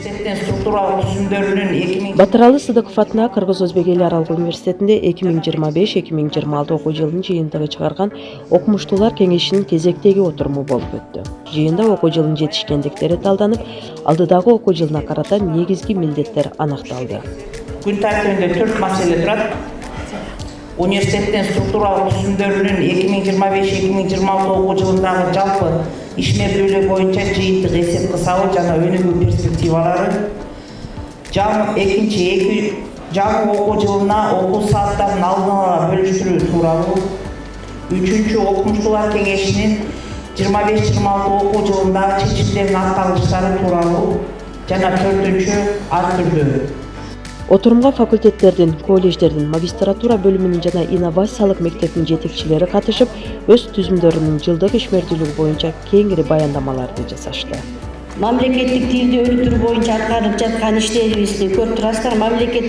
Университеттен структуралык түзүмдөрүнүн Батыралы Сыдыков атына Кыргыз-Өзбек эл аралык университетинде 2025-2026 окуу жылынын жыйынтыгы чыгарган окумуштуулар кеңешинин кезектеги отуруму болуп өттү. Жыйында окуу жылынын жетишкендиктери талданып, алдыдагы окуу жылына карата негизги милдеттер анакталды. Күн тартибинде 4 маселе турат. Университеттен структуралык түзүмдөрүнүн 2025-2026 окуу жылындагы жалпы ишмердүүлүк боюнча жыйынтык эсеп кысабы жана өнүгүү перспективалары, жаңы окуу жылына окуу сааттарын алдын ала бөлүштүрүү тууралуу, 3-чү окумуштуулар кеңешинин 25-26 окуу жылындагы чечимдердин аткарылыштары тууралуу жана 4-чү ар түрдүү. Отурумга факультеттердин, колледждердин, магистратура бөлүмүнүн жана инновациялык мектептин жетекчилери катышып, өз түзүмдөрүнүн жылдык ишмердүүлүгү боюнча кеңири баяндамаларды жасашты. Мамлекеттик тилди өнүктүрүү боюнча аткарылып жаткан иштерибизди көрүп турасыздар. Мамлекет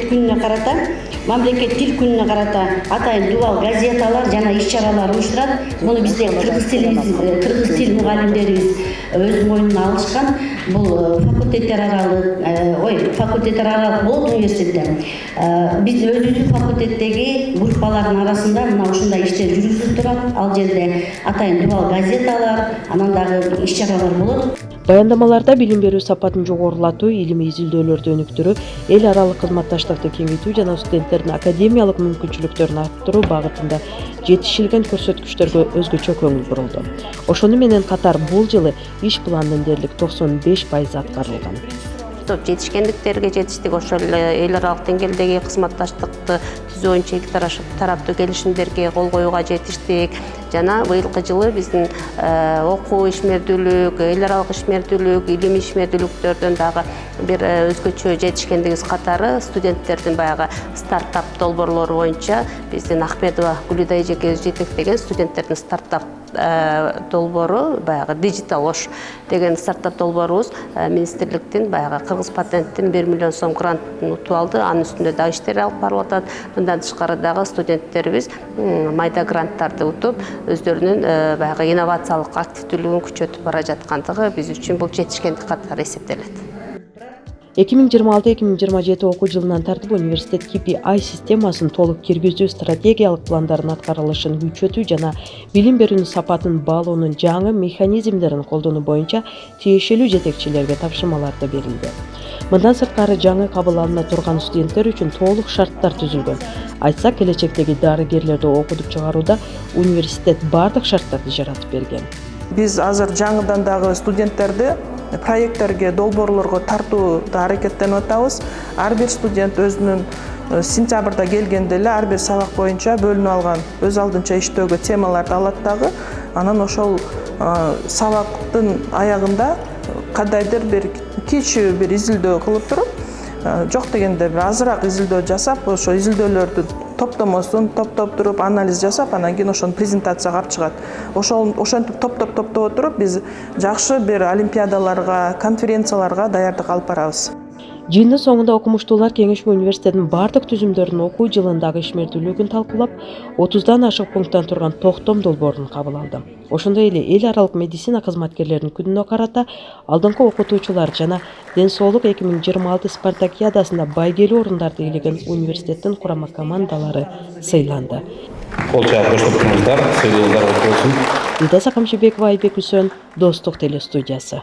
тил күнүнө карата атайын дубал газеталар жана иш-чаралар уюштурат. Муну бизде кыргыз тил мугалимдерибиз өз мойнуна алышкан. Бул факультеттер аралык болот университетте. Биз өзүбүздүн факультеттеги группалардын арасында мына ушундай иштер жүргүзүлүп турат. Ал жерде атайын дубал газеталар, анан дагы иш-чаралар болот. Баяндамаларда билим берүү сапатын жогорулатуу, илимий изилдөөлөрдү өнүктүрүү, эл аралык кызматташтыкты кеңейтүү жана студенттердин академиялык мүмкүнчүлүктөрүн арттыруу багытында жетишилген көрсөткүчтөргө өзгөчө көңүл бурулду. Ошону менен катар бул жылы иш планынын дээрлик 95% аткарылган. Жетишкендиктерге жетиштик, ошол эле эл аралык деңгээлдеги кызматташтыкты түзүү боюнча эки тараптуу келишимдерге кол коюуга жетиштик. Жана быйылкы жылы биздин окуу ишмердүүлүк, эл аралык ишмердүүлүк, илимий ишмердүүлүктөрдөн дагы бир өзгөчө жетишкендигибиз катары студенттердин баягы стартап долбоорлору боюнча биздин Ахмедова Гүлида эжекебиз жетектеген студенттердин стартап долбоору баягы Digital Osh деген стартап долбоорубуз министрликтин баягы Кыргыз патенттин 1 миллион сом грантын утуп алды. Анын үстүндө дагы иштер алып барылып атат. Мындан тышкары дагы студенттерибиз майда гранттарды утуп, өздөрүнүн баягы инновациялык активдүүлүгүн күчөтүп бара жаткандыгы биз үчүн бул жетишкендик катары эсептелет. 2026-2027 окуу жылынан тартып университет KPI системасын толук киргизүү, стратегиялык пландардын аткарылышын күчөтүү жана билим берүүнүн сапатын баалоонун жаңы механизмдерин колдонуу боюнча тиешелүү жетекчилерге тапшырмалар да берилди. Мындан сырткары жаңы кабыл алына турган студенттер үчүн толук шарттар түзүлгөн. Айтсак, келечектеги дарыгерлерди окутуп чыгарууда университет бардык шарттарды жаратып берген. Биз азыр жаңыдан дагы студенттерди проекттерге, долбоорлорго тартууда аракеттенип атабыз. Ар бир студент өзүнүн сентябрда келгенде эле ар бир сабак боюнча бөлүнүп алган өз алдынча иштөөгө темаларды алат дагы. Анан ошол сабактын аягында кандайдыр бир кичүү бир изилдөө кылып туруп, жок дегенде бир азыраак изилдөө жасап, ошо изилдөөлөрдү топтомосун топтоп туруп, анализ жасап, анан кийин ошону презентацияга алып чыгат. Ошентип топтоп отуруп, биз жакшы бир олимпиадаларга, конференцияларга даярдык алып барабыз. Жыйындын соңунда окумуштуулар кеңеши университеттин бардык түзүмдөрүн окуу жылындагы ишмердүүлүгүн талкуулап, 30дан ашык пункттан турган токтом долбоорун кабыл алды. Ошондой эле эл аралык медицина кызматкерлеринин күнүнө карата алдыңкы окутуучулар жана Ден соолук 2026 спартакиадасында байгелүү орундарды ээлеген университеттин курама командалары сыйланды. Кол чаап көрсөттүңүздөр, сөйлөгөндөр болсун. Дида Сакамшыбекова, Айбек Үсөн, Достук телестудиясы.